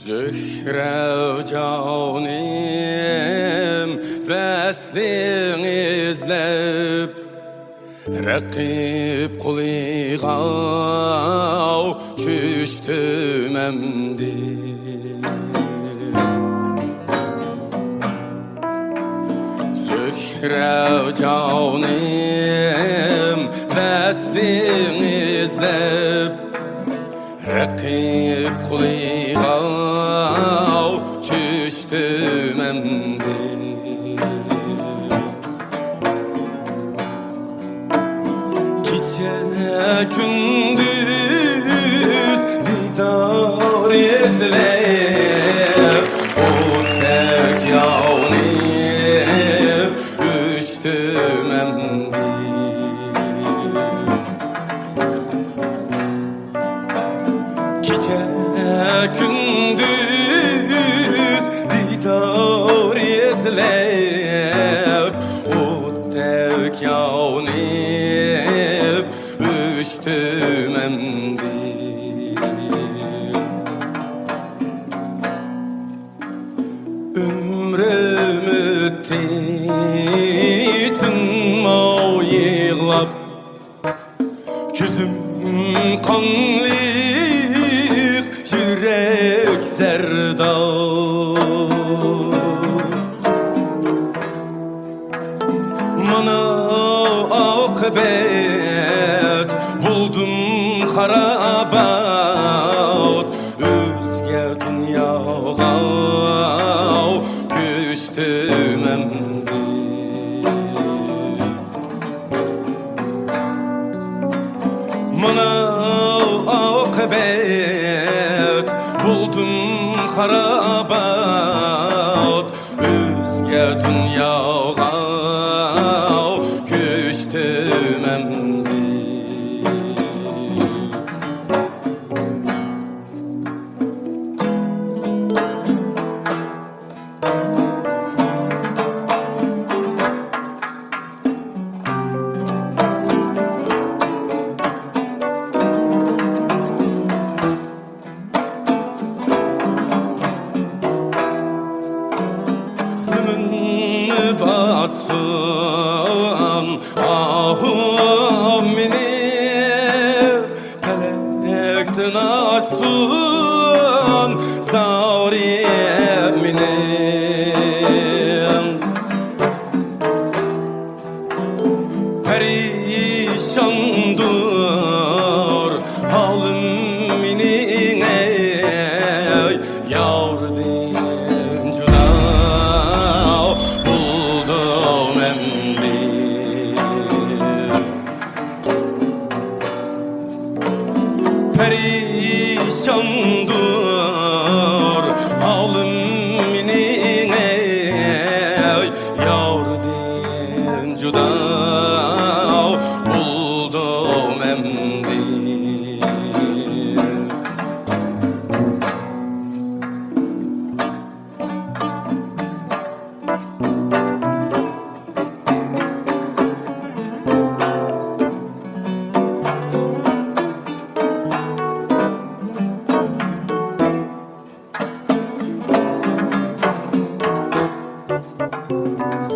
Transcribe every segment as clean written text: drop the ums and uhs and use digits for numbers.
Zühre canim veslin izlep Rakip kuligav çüştüm emdi Zühre canim veslin izlep Rakip kuligav çüştüm emdi Gece gündüz didar izler O tek yavnip üştüm emdi Gece gündüz didar izler O tek yavnip üştüm emdi Ömrümü titma yığlap Küzüm kanlık yürek serdar Mana akıbet buldum harabat Özge dünyaga küstüm emdi Mana akıbet buldum harabat Özge dünyaga küstüm emdi Sımını basan ahum minir Pelektin asun sariyem minir Perişandır halım minin ey yardım cüda buldum emdi Perişandır halım minin ey yardım cüda buldum emdi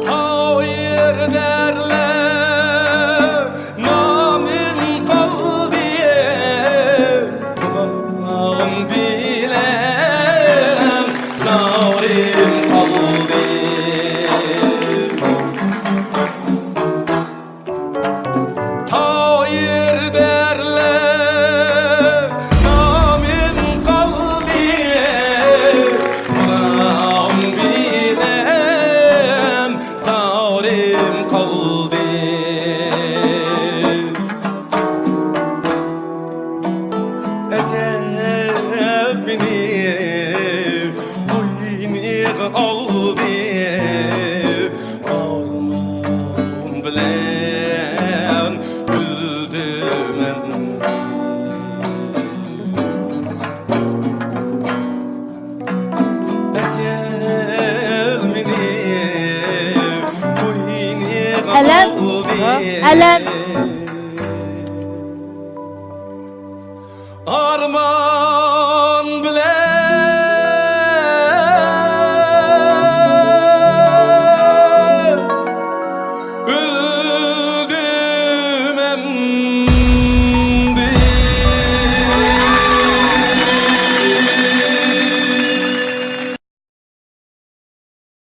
Hayır derler namın kal diye Kulağım bilen zalim kaldı Hayır derler namın kal diye Kulağım bilen zalim kaldı Ecel beni boynu aldı Armağan bilen güldüm emdi Ecel beni boynu Helen, aldı Helen.